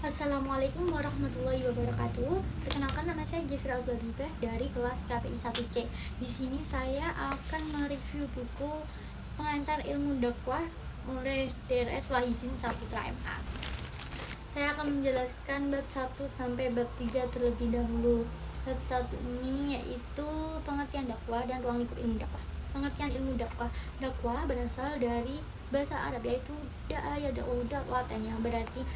Assalamualaikum warahmatullahi wabarakatuh. Perkenalkan, nama saya Jeffrey Al-Zabibah dari kelas KPI 1C. Di sini saya akan mereview buku Pengantar Ilmu Dakwah oleh DRS Wahidin Saputra MA. Saya akan menjelaskan bab 1 sampai bab 3 terlebih dahulu. Bab 1 ini yaitu pengertian dakwah dan ruang lingkup ilmu dakwah. Pengertian ilmu dakwah. Dakwah berasal dari bahasa Arab yaitu da'a yad'u da'watan, yang berarti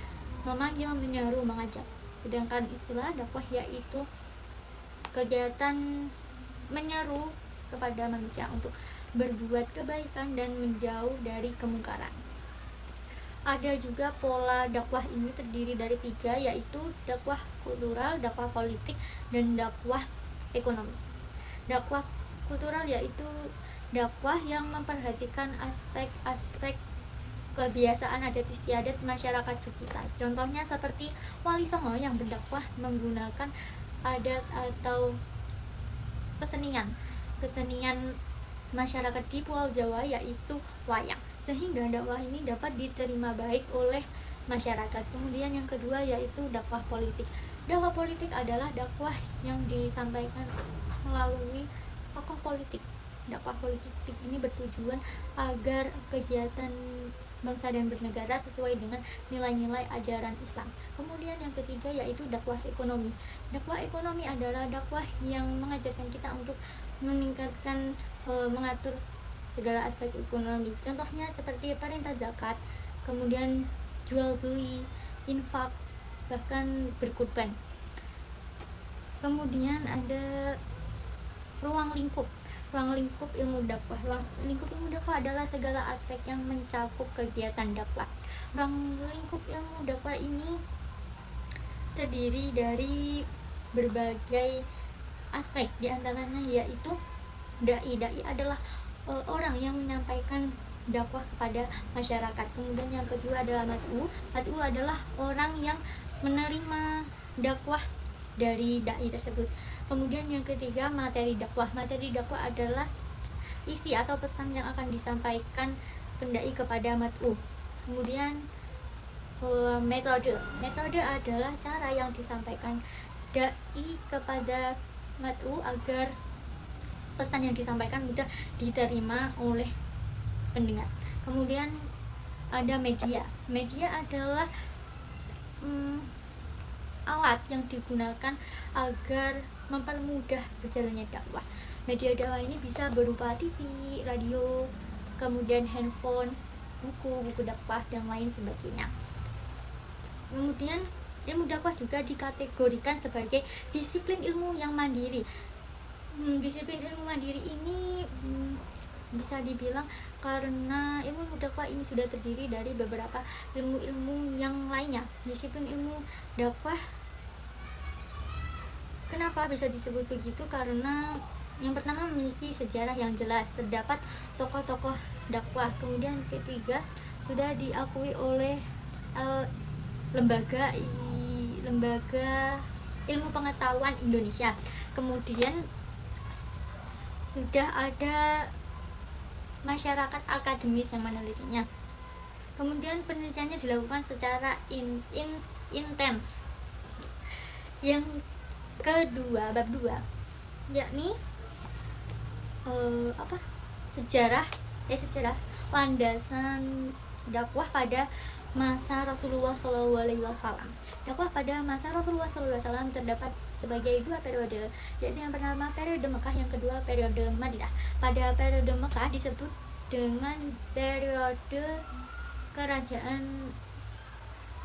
memanggil, menyeru, mengajak. Sedangkan istilah dakwah yaitu kegiatan menyeru kepada manusia untuk berbuat kebaikan dan menjauh dari kemungkaran. Ada juga pola dakwah ini terdiri dari 3, yaitu dakwah kultural, dakwah politik, dan dakwah ekonomi. Dakwah kultural yaitu dakwah yang memperhatikan aspek-aspek kebiasaan adat istiadat masyarakat sekitar. Contohnya seperti Wali Songo yang berdakwah menggunakan adat atau kesenian masyarakat di Pulau Jawa, yaitu wayang, sehingga dakwah ini dapat diterima baik oleh masyarakat. Kemudian yang kedua yaitu dakwah politik. Dakwah politik adalah dakwah yang disampaikan melalui tokoh politik. Dakwah politik ini bertujuan agar kegiatan bangsa dan bernegara sesuai dengan nilai-nilai ajaran Islam. Kemudian yang ketiga yaitu dakwah ekonomi. Dakwah ekonomi adalah dakwah yang mengajarkan kita untuk meningkatkan, mengatur segala aspek ekonomi. Contohnya seperti perintah zakat, kemudian jual beli, infak, bahkan berkurban. Kemudian ada ruang lingkup ilmu dakwah. Ruang lingkup ilmu dakwah adalah segala aspek yang mencakup kegiatan dakwah. Ruang lingkup ilmu dakwah ini terdiri dari berbagai aspek, diantaranya yaitu dai. Dai adalah orang yang menyampaikan dakwah kepada masyarakat. Kemudian yang kedua adalah mad'u. Mad'u adalah orang yang menerima dakwah dari dai tersebut. Kemudian yang ketiga materi dakwah. Materi dakwah adalah isi atau pesan yang akan disampaikan pendai kepada mad'u. Kemudian metode adalah cara yang disampaikan dai kepada mad'u agar pesan yang disampaikan mudah diterima oleh pendengar. Kemudian ada media adalah alat yang digunakan agar mempermudah berjalannya dakwah. Media dakwah ini bisa berupa TV, radio, kemudian handphone, buku dakwah, dan lain sebagainya. Kemudian ilmu dakwah juga dikategorikan sebagai disiplin ilmu yang mandiri. Disiplin ilmu mandiri ini bisa dibilang karena ilmu dakwah ini sudah terdiri dari beberapa ilmu-ilmu yang lainnya. Disiplin ilmu dakwah kenapa bisa disebut begitu? Karena yang pertama memiliki sejarah yang jelas, terdapat tokoh-tokoh dakwah. Kemudian ketiga sudah diakui oleh lembaga ilmu pengetahuan Indonesia. Kemudian sudah ada masyarakat akademis yang menelitinya. Kemudian penelitiannya dilakukan secara intens. Yang kedua, bab 2, yakni sejarah landasan dakwah pada masa Rasulullah SAW. Dakwah pada masa Rasulullah SAW terdapat sebagai 2 periode, yaitu yang pertama periode Mekah, yang kedua periode Madinah. Pada periode Mekah disebut dengan periode kerajaan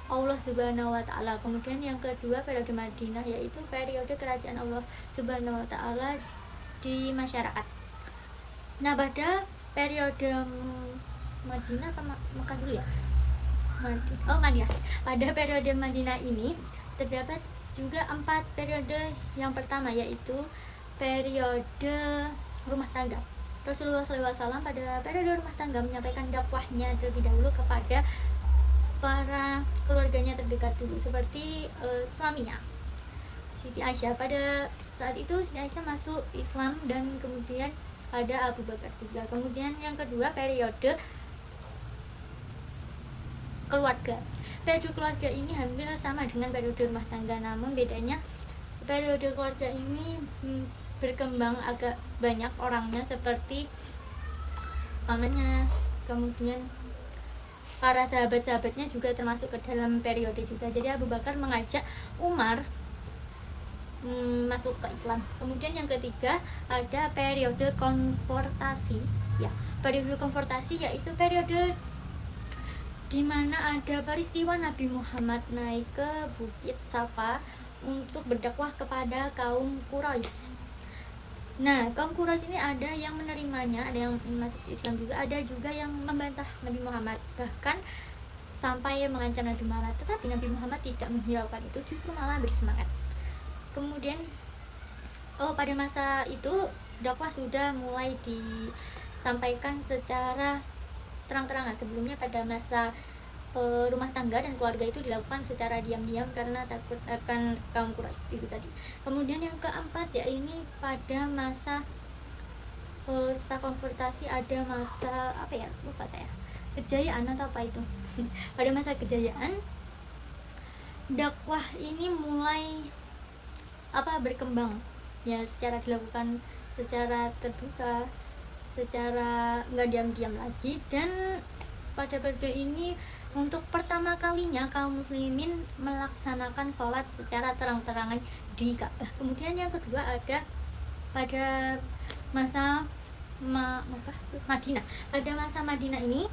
Allah Subhanahu wa Ta'ala. Kemudian yang kedua periode Madinah, yaitu periode kerajaan Allah Subhanahu wa Ta'ala di masyarakat. Nah, pada periode Madinah apa Mekah dulu ya? Madinah. Pada periode Madinah ini terdapat juga 4 periode. Yang pertama yaitu periode rumah tangga. Rasulullah SAW pada periode rumah tangga menyampaikan dakwahnya terlebih dahulu kepada para keluarganya terdekat dulu, seperti suaminya Siti Aisyah. Pada saat itu Siti Aisyah masuk Islam, dan kemudian ada Abu Bakar juga. Kemudian yang kedua periode keluarga. periode keluarga ini hampir sama dengan periode rumah tangga, namun bedanya periode keluarga ini berkembang agak banyak orangnya, seperti pamannya, kemudian para sahabat-sahabatnya juga termasuk ke dalam periode juga. Jadi Abu Bakar mengajak Umar masuk ke Islam. Kemudian yang ketiga ada periode konfrontasi. Ya, periode konfrontasi yaitu periode di mana ada peristiwa Nabi Muhammad naik ke Bukit Safa untuk berdakwah kepada kaum Quraisy. Nah, kaum Quraisy ini ada yang menerimanya, ada yang masuk Islam juga, ada juga yang membantah Nabi Muhammad, bahkan sampai mengancam Nabi Muhammad. Tetapi Nabi Muhammad tidak menghiraukan itu, justru malah bersemangat. Kemudian pada masa itu dakwah sudah mulai disampaikan secara terang-terangan. Sebelumnya pada masa rumah tangga dan keluarga itu dilakukan secara diam-diam karena takut akan kaum Quraisy itu tadi. Kemudian yang keempat ya ini pada masa setelah konfrontasi ada masa lupa saya, kejayaan atau apa itu. Pada masa kejayaan dakwah ini mulai berkembang ya, secara dilakukan secara terbuka, secara nggak diam-diam lagi. Dan pada periode ini untuk pertama kalinya kaum muslimin melaksanakan sholat secara terang-terangan di Ka'bah. Kemudian yang kedua ada pada masa Madinah. Pada masa Madinah ini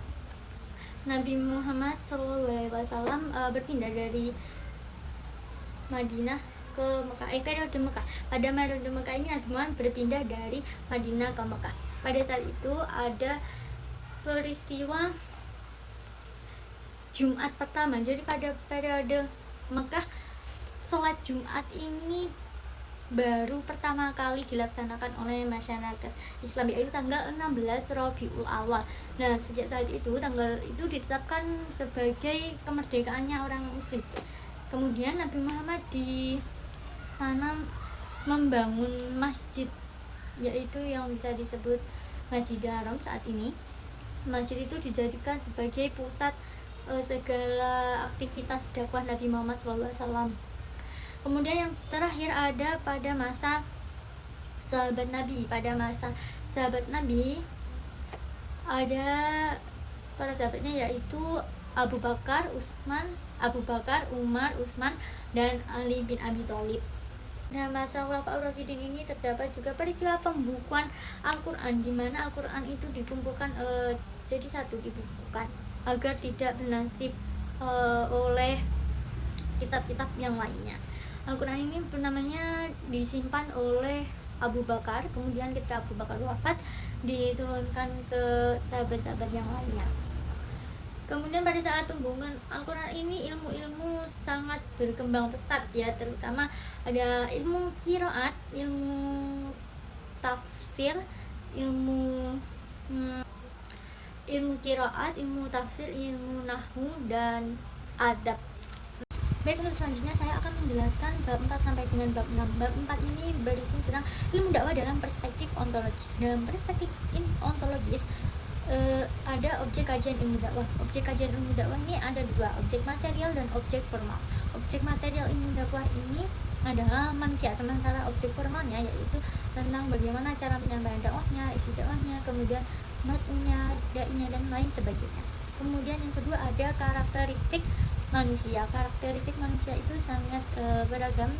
Nabi Muhammad SAW berpindah dari Madinah ke Mekah. Periode Mekah. Pada periode Mekah ini Nabi Muhammad berpindah dari Madinah ke Mekah. Pada saat itu ada peristiwa Jumat pertama. Jadi pada periode Mekah sholat Jumat ini baru pertama kali dilaksanakan oleh masyarakat Islam, yaitu tanggal 16 Rabiul Awal. Nah, sejak saat itu tanggal itu ditetapkan sebagai kemerdekaannya orang muslim. Kemudian Nabi Muhammad di sana membangun masjid, yaitu yang bisa disebut Masjidil Haram saat ini. Masjid itu dijadikan sebagai pusat segala aktivitas dakwah Nabi Muhammad SAW. Kemudian yang terakhir ada pada masa sahabat Nabi. Pada masa sahabat Nabi ada para sahabatnya yaitu Abu Bakar, Umar, Utsman, dan Ali bin Abi Thalib. Nah, masa Khulafaur Rasyidin ini terdapat juga peristiwa pembukuan Al-Quran, di mana Al-Quran itu dikumpulkan jadi satu, dibukukan agar tidak bernasib oleh kitab-kitab yang lainnya. Al-Quran ini namanya disimpan oleh Abu Bakar, kemudian ketika Abu Bakar wafat diturunkan ke sahabat-sahabat yang lainnya. Kemudian pada saat pembukuan Al-Quran ini ilmu-ilmu sangat berkembang pesat ya, terutama ada ilmu qiraat, ilmu tafsir, ilmu qiraat, ilmu tafsir, ilmu nahwu, dan adab. Baik, untuk selanjutnya saya akan menjelaskan bab 4 sampai dengan bab 6. Bab 4 ini berisi tentang ilmu dakwah dalam perspektif ontologis. Dalam perspektif ontologis ada objek kajian ilmu dakwah. Objek kajian ilmu dakwah ini ada dua, objek material dan objek formal. Objek material ilmu dakwah ini adalah manusia, sementara objek formalnya yaitu tentang bagaimana cara penyampaian dakwahnya, isi dakwahnya, kemudian matnya, dai-nya, dan lain sebagainya. Kemudian yang kedua ada karakteristik manusia. Karakteristik manusia itu sangat beragam.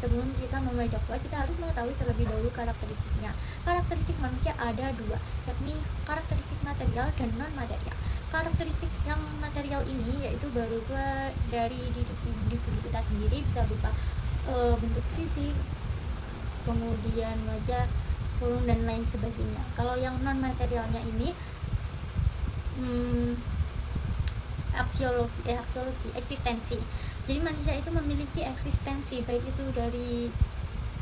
Sebelum kita memulai dakwah, kita harus mengetahui terlebih dahulu karakteristiknya. Karakteristik manusia ada dua, yakni karakteristik material dan non material. Karakteristik yang material ini yaitu berupa dari diri kita sendiri, bisa berupa bentuk fisik, kemudian wajah, kurung, dan lain sebagainya. Kalau yang non materialnya ini aksiologi, eksistensi. Jadi manusia itu memiliki eksistensi, baik itu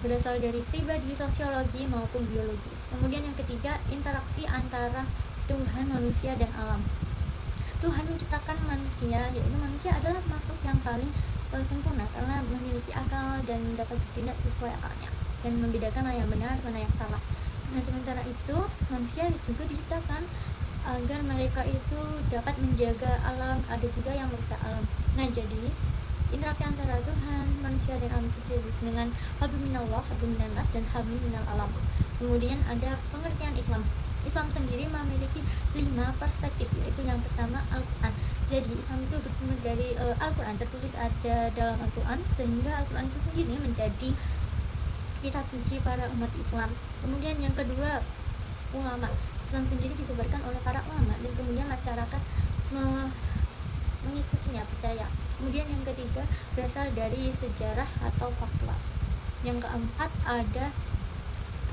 berasal dari pribadi, sosiologi, maupun biologis. Kemudian yang ketiga, interaksi antara Tuhan, manusia, dan alam. Tuhan menciptakan manusia, yaitu manusia adalah makhluk yang paling sempurna karena memiliki akal dan dapat bertindak sesuai akalnya dan membedakan mana yang benar, mana yang salah. Nah, sementara itu manusia juga diciptakan agar mereka itu dapat menjaga alam, ada juga yang merusak alam. Nah, jadi interaksi antara Tuhan, manusia dan alam itu dengan hablum minallah, hablum minannas, dan hablum minal alam. Kemudian ada pengertian Islam. Islam sendiri memiliki 5 perspektif, yaitu yang pertama Al-Quran. Jadi Islam itu bersumber dari Al-Quran, tertulis ada dalam Al-Quran, sehingga Al-Quran itu sendiri menjadi kitab suci para umat Islam. Kemudian yang kedua, ulama. Islam sendiri ditebarkan oleh para ulama dan kemudian masyarakat mengikutinya, percaya. Kemudian yang ketiga berasal dari sejarah atau fatwa. Yang keempat ada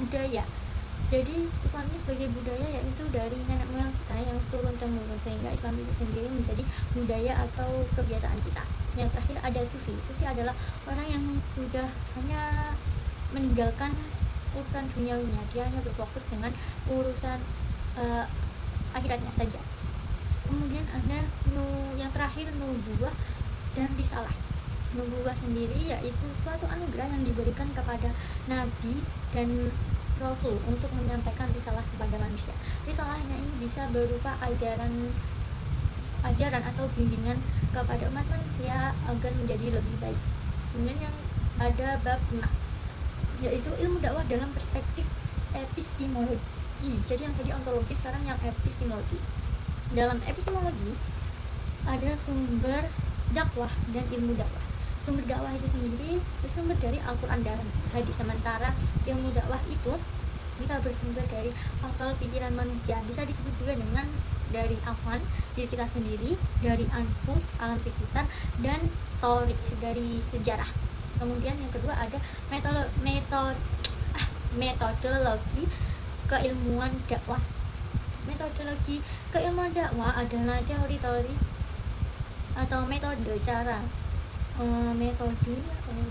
budaya. Jadi Islam ini sebagai budaya, yaitu dari nenek moyang kita yang turun temurun, sehingga Islam itu sendiri menjadi budaya atau kebiasaan kita. Yang terakhir ada sufi. Sufi adalah orang yang sudah hanya meninggalkan urusan duniawinya, dia hanya berfokus dengan urusan akhiratnya saja. Kemudian ada yang terakhir nubuwah dan risalah. Nubuwah sendiri yaitu suatu anugerah yang diberikan kepada nabi dan rasul untuk menyampaikan risalah kepada manusia. Risalahnya ini bisa berupa ajaran atau bimbingan kepada umat manusia agar menjadi lebih baik. Kemudian yang ada bab 6, yaitu ilmu dakwah dalam perspektif epistemologi. Jadi yang tadi ontologi, sekarang yang epistemologi. Dalam epistemologi ada sumber dakwah dan ilmu dakwah. Sumber dakwah itu sendiri bersumber dari Al-Quran dan hadis, sementara ilmu dakwah itu bisa bersumber dari akal pikiran manusia, bisa disebut juga dengan dari afan, diri kita sendiri, dari anfus, alam sekitar, dan torik, dari sejarah. Kemudian yang kedua ada metodologi keilmuan dakwah. Metodologi keilmuan dakwah adalah teori-teori atau metode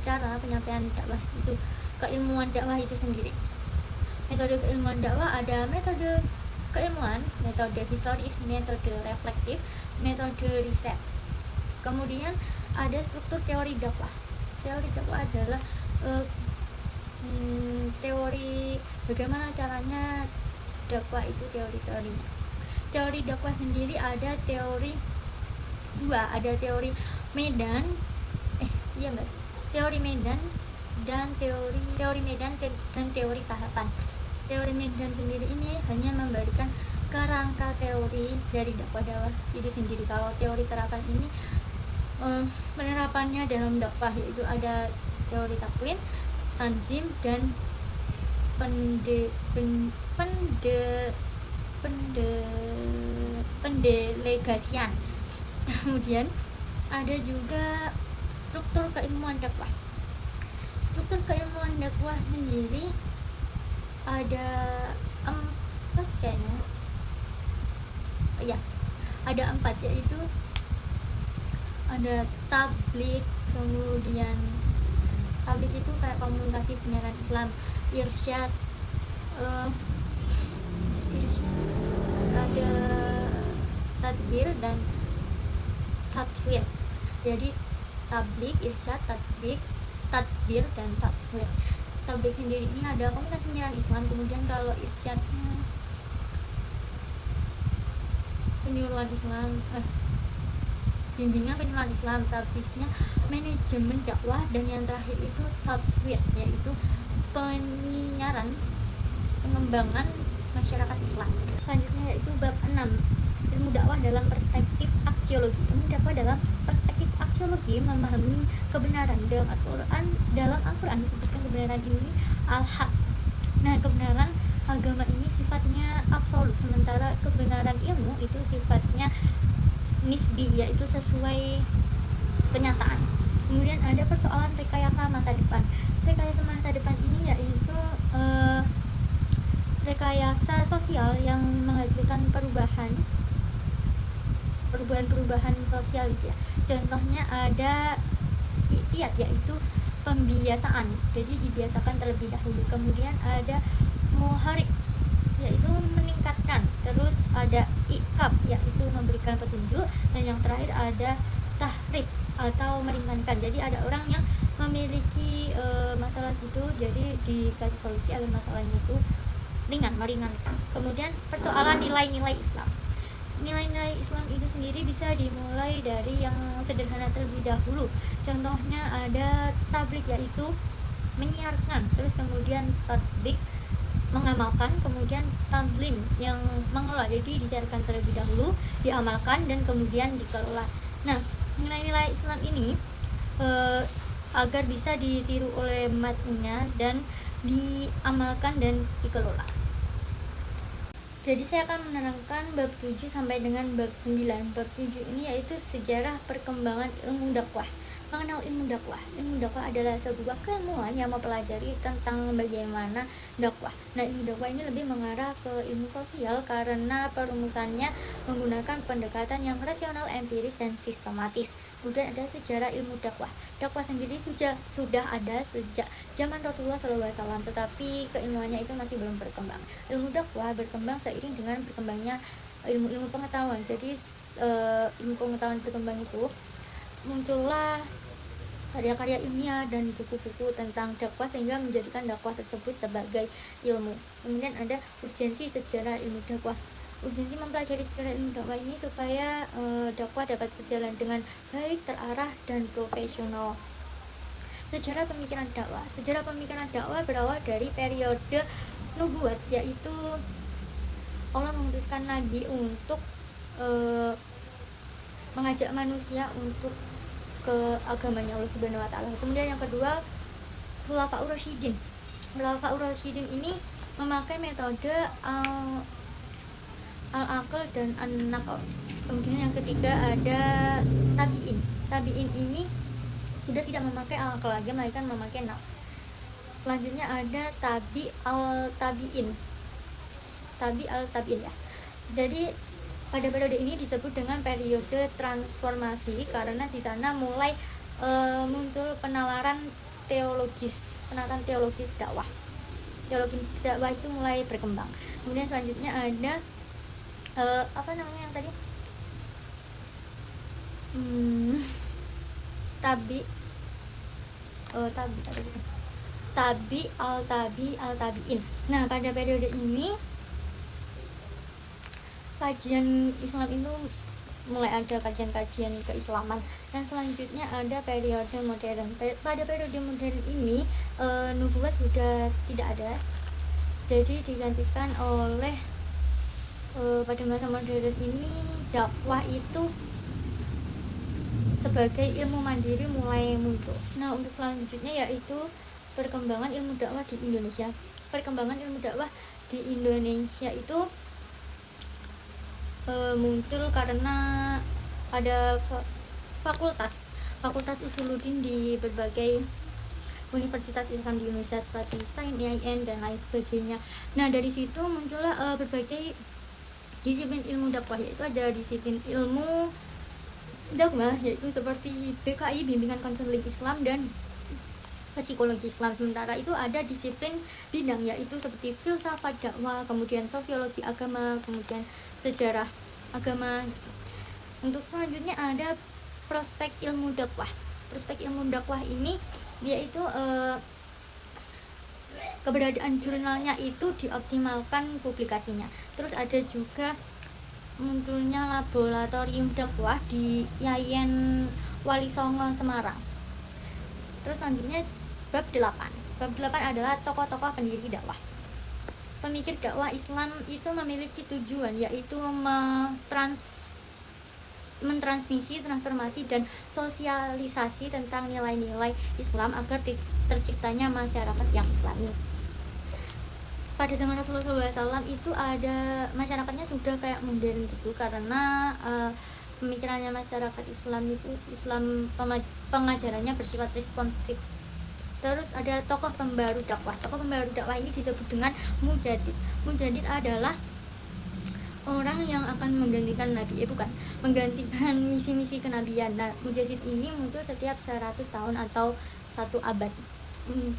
cara penyampaian dakwah itu, keilmuan dakwah itu sendiri. Metode keilmuan dakwah ada metode keilmuan, metode historis, metode reflektif, metode riset. Kemudian ada struktur teori dakwah. Teori dakwah adalah teori bagaimana caranya dakwah itu, teori-teorinya. Teori dakwah sendiri ada teori dua, ada teori medan teori medan dan teori medan dan teori tahapan. Teori medan sendiri ini hanya memberikan kerangka teori dari dakwah itu sendiri. Kalau teori terapan ini penerapannya dalam dakwah, yaitu ada teori takwin, tanzim, dan pendelegasian. Kemudian ada juga struktur keilmuan dakwah. Struktur keilmuan dakwah sendiri ada 4 kayaknya. Ada 4, yaitu ada tabligh, kemudian tabligh itu kayak komunikasi penyiaran Islam, irsyad, ada tadbir dan tatwir. Jadi tabligh, irsyad, tadbir, dan tatwir. Tabligh sendiri ini ada komunikasi penyiaran Islam, kemudian kalau irsyadnya penyuluhan Islam, bimbingan penyuluhan Islam, tablighnya manajemen dakwah, dan yang terakhir itu tatwir, yaitu penyiaran, pengembangan masyarakat Islam. Selanjutnya yaitu bab 6, ilmu dakwah dalam perspektif aksiologi. Ilmu dakwah dalam perspektif aksiologi memahami kebenaran. Dalam Al-Quran disebutkan kebenaran ini al-haq. Nah, kebenaran agama ini sifatnya absolut, sementara kebenaran ilmu itu sifatnya nisbi, yaitu sesuai kenyataan. Kemudian ada persoalan rekayasa masa depan. Rekayasa masa depan ini yaitu rekayasa sosial yang menghasilkan perubahan sosial ya. Contohnya ada iqtiad, yaitu pembiasaan, jadi dibiasakan terlebih dahulu. Kemudian ada muharik, yaitu meningkatkan. Terus ada ikaf, yaitu memberikan petunjuk. Dan yang terakhir ada tahrif atau meringankan. Jadi ada orang yang memiliki masalah itu, jadi dikasih solusi agar masalahnya itu meringankan. Kemudian persoalan nilai-nilai Islam. nilai-nilai Islam itu sendiri bisa dimulai dari yang sederhana terlebih dahulu. Contohnya ada tablik, yaitu menyiarkan, terus kemudian tatbik, mengamalkan, kemudian tadlim yang mengelola. Jadi disiarkan terlebih dahulu, diamalkan, dan kemudian dikelola. Nah, nilai-nilai Islam ini agar bisa ditiru oleh umatnya dan diamalkan dan dikelola. Jadi saya akan menerangkan bab 7 sampai dengan bab 9. Bab 7 ini yaitu sejarah perkembangan ilmu dakwah. Mengenal ilmu dakwah. Ilmu dakwah adalah sebuah keilmuan yang mempelajari tentang bagaimana dakwah. Nah, ilmu dakwah ini lebih mengarah ke ilmu sosial karena perumusannya menggunakan pendekatan yang rasional, empiris, dan sistematis. Kemudian ada sejarah ilmu dakwah. Dakwah sendiri sudah ada sejak zaman Rasulullah SAW, tetapi keilmuannya itu masih belum berkembang. Ilmu dakwah berkembang seiring dengan berkembangnya ilmu-ilmu pengetahuan. Jadi ilmu pengetahuan berkembang itu muncullah karya-karya ilmiah dan buku-buku tentang dakwah sehingga menjadikan dakwah tersebut sebagai ilmu. Kemudian ada urgensi sejarah ilmu dakwah. Urgensi mempelajari sejarah ilmu dakwah ini supaya dakwah dapat berjalan dengan baik, terarah, dan profesional. Sejarah pemikiran dakwah. Sejarah pemikiran dakwah berawal dari periode nubuat, yaitu Allah memutuskan nabi untuk mengajak manusia untuk ke agamanya Allah Subhanahu wa taala. Kemudian yang kedua, Khulafaur Rasyidin. Khulafaur Rasyidin ini memakai metode al-aql dan an-naql. Kemudian yang ketiga ada tabi'in. Tabi'in ini sudah tidak memakai al-aql lagi, melainkan memakai nafs. Selanjutnya ada tabi al-tabi'in. Tabi al-tabi'in ya. Jadi pada periode ini disebut dengan periode transformasi karena di sana mulai muncul penalaran teologis dakwah. Teologi dakwah itu mulai berkembang. Kemudian selanjutnya ada yang tadi? Tabi al-tabi'in. Nah, pada periode ini kajian Islam itu mulai ada kajian-kajian keislaman. Dan selanjutnya ada periode modern. Pada periode modern ini nubuat sudah tidak ada, jadi digantikan oleh pada masa modern ini dakwah itu sebagai ilmu mandiri mulai muncul. Nah, untuk selanjutnya yaitu perkembangan ilmu dakwah di Indonesia. Perkembangan ilmu dakwah di Indonesia itu muncul karena ada fakultas Usuluddin di berbagai universitas Islam di Indonesia seperti STAIN, IAIN, dan lain sebagainya. Nah, dari situ muncullah berbagai disiplin ilmu dakwah, yaitu ada disiplin ilmu dakwah yaitu seperti BKI, bimbingan konseling Islam, dan psikologi Islam. Sementara itu ada disiplin bidang yaitu seperti filsafat dakwah, kemudian sosiologi agama, kemudian sejarah agama. Untuk selanjutnya ada prospek ilmu dakwah. Prospek ilmu dakwah ini yaitu keberadaan jurnalnya itu dioptimalkan publikasinya. Terus ada juga munculnya laboratorium dakwah di Yayan Wali Songo Semarang. Terus selanjutnya bab 8. Bab 8 adalah tokoh-tokoh pendiri dakwah. Pemikir dakwah Islam itu memiliki tujuan yaitu mentransmisi, transformasi, dan sosialisasi tentang nilai-nilai Islam agar terciptanya masyarakat yang Islami. Pada zaman Rasulullah SAW itu ada masyarakatnya sudah kayak modern gitu karena pemikirannya masyarakat Islam itu pengajarannya bersifat responsif. Terus ada tokoh pembaru dakwah. Tokoh pembaru dakwah ini disebut dengan mujadid. Mujadid adalah orang yang akan menggantikan nabi, menggantikan misi-misi kenabian. Nah, mujadid ini muncul setiap 100 tahun atau 1 abad.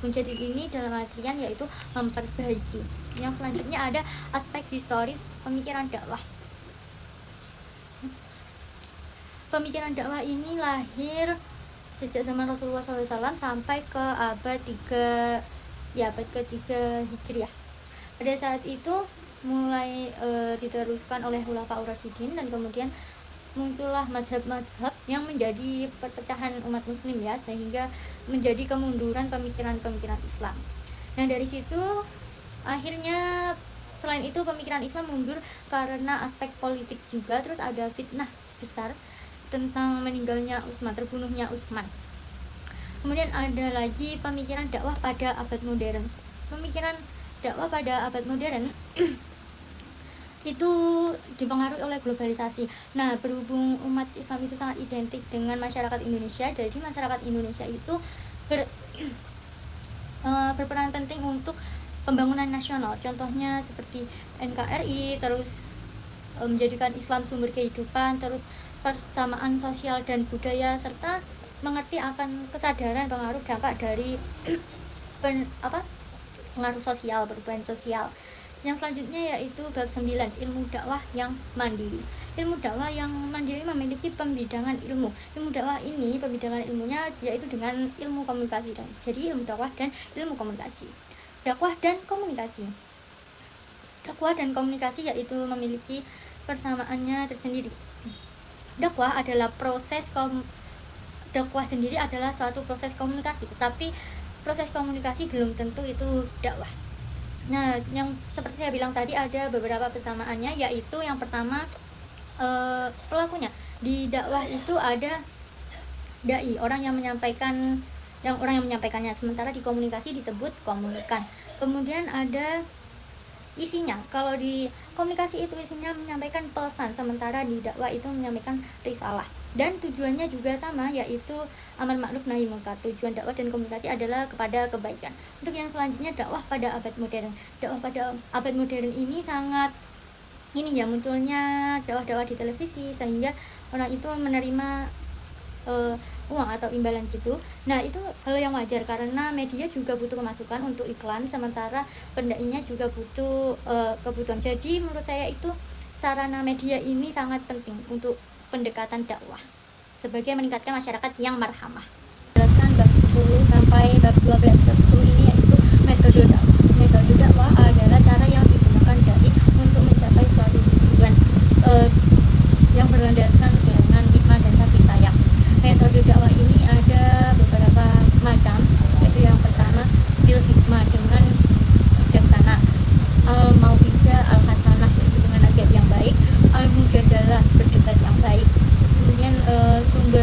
Mujadid ini dalam artian yaitu memperbaiki. Yang selanjutnya ada aspek historis pemikiran dakwah. Pemikiran dakwah ini lahir sejak zaman Rasulullah SAW sampai ke abad ke-3 Hijriah. Pada saat itu mulai diteruskan oleh Khulafaur Rasyidin, dan kemudian muncullah mazhab-mazhab yang menjadi perpecahan umat muslim ya, sehingga menjadi kemunduran pemikiran-pemikiran Islam. Nah dari situ akhirnya selain itu pemikiran Islam mundur karena aspek politik juga. Terus ada fitnah besar tentang meninggalnya Utsman, terbunuhnya Utsman. Kemudian ada lagi pemikiran dakwah pada abad modern. Pemikiran dakwah pada abad modern itu dipengaruhi oleh globalisasi. Nah, berhubung umat Islam itu sangat identik dengan masyarakat Indonesia, jadi masyarakat Indonesia itu berperan penting untuk pembangunan nasional. Contohnya seperti NKRI, terus menjadikan Islam sumber kehidupan, terus persamaan sosial dan budaya, serta mengerti akan kesadaran pengaruh dampak dari pengaruh sosial, perubahan sosial. Yang selanjutnya yaitu bab 9, ilmu dakwah yang mandiri. Ilmu dakwah yang mandiri memiliki pembidangan ilmu. Ilmu dakwah ini pembidangan ilmunya yaitu dengan ilmu komunikasi. Jadi ilmu dakwah dan ilmu komunikasi. Dakwah dan komunikasi. Dakwah dan komunikasi yaitu memiliki persamaannya tersendiri. Dakwah adalah dakwah sendiri adalah suatu proses komunikasi, tetapi proses komunikasi belum tentu itu dakwah. Nah, yang seperti saya bilang tadi ada beberapa persamaannya, yaitu yang pertama pelakunya. Di dakwah itu ada dai, orang yang menyampaikannya, sementara di komunikasi disebut komunikan. Kemudian ada isinya. Kalau di komunikasi itu isinya menyampaikan pesan, sementara di dakwah itu menyampaikan risalah. Dan tujuannya juga sama, yaitu amar ma'ruf nahi munkar. Tujuan dakwah dan komunikasi adalah kepada kebaikan. Untuk yang selanjutnya, dakwah pada abad modern. Dakwah pada abad modern ini sangat munculnya dakwah-dakwah di televisi, sehingga orang itu menerima uang atau imbalan gitu. Nah, itu hal yang wajar karena media juga butuh pemasukan untuk iklan, sementara pendainya juga butuh kebutuhan. Jadi menurut saya itu sarana media ini sangat penting untuk pendekatan dakwah sebagai meningkatkan masyarakat yang marhamah. Jelaskan bab 10 sampai bab 12. Bab 10 ini yaitu metode dakwah. Metode dakwah adalah cara yang digunakan dai untuk mencapai suatu tujuan yang berlandaskan dengan hikmah dan kasih sayang. Metode dakwah ini ada beberapa macam, yaitu yang pertama bil hikmah, dengan bijaksana, al mau'izah al hasanah, yaitu dengan nasihat yang baik, al mujadalah, berdebat yang baik. Kemudian sumber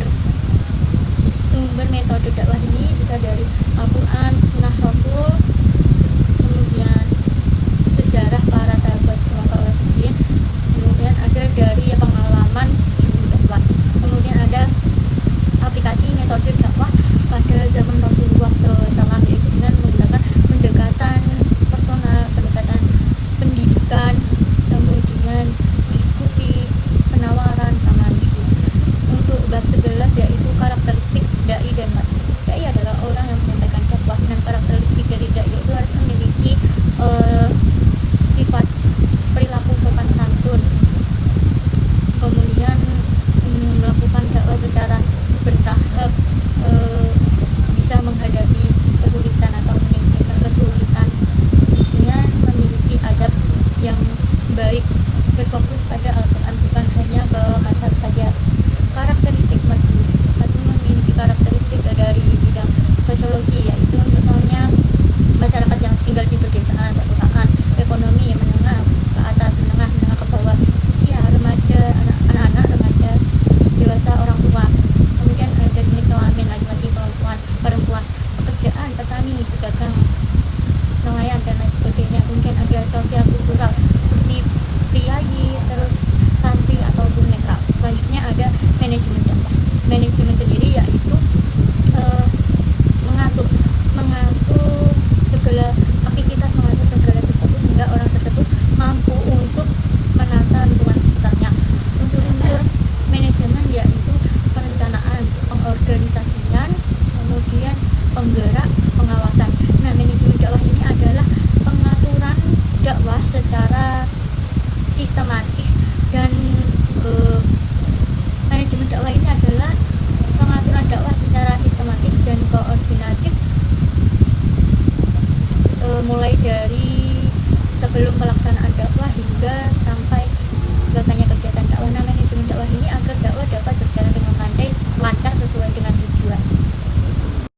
metode dakwah ini bisa dari Al-Quran, Sunnah Rasul, kemudian sejarah para sahabat Khulafaur Rasyidin, kemudian ada dari pengalaman juru dakwah, kemudian ada aplikasi metode dakwah pada zaman Rasulullah SAW, yaitu dengan menggunakan pendekatan personal, pendekatan pendidikan, kemudian diskusi, penawaran, sama misi. Untuk bab 11 yaitu karakteristik dai dan materi. Dai adalah orang yang menyampaikan dakwah, dan karakteristik dari dai itu harus memiliki sifat perilaku sopan santun, kemudian melakukan dakwah secara bertahap, bisa menghadapi kesulitan atau menyingkirkan kesulitan dengan memiliki adab yang baik, berfokus pada Al-Quran, bukan hanya ke mazhab saja. Karakteristik madu memiliki karakteristik dari bidang sosiologi, yaitu misalnya masyarakat yang tinggal di pedesaan, perkotaan, ekonomi yang menengah ke atas, menengah ke bawah, usia remaja, anak-anak remaja, dewasa, orang tua. Kemudian ada jenis kelamin, laki-laki, perempuan, pekerjaan, petani, pedagang,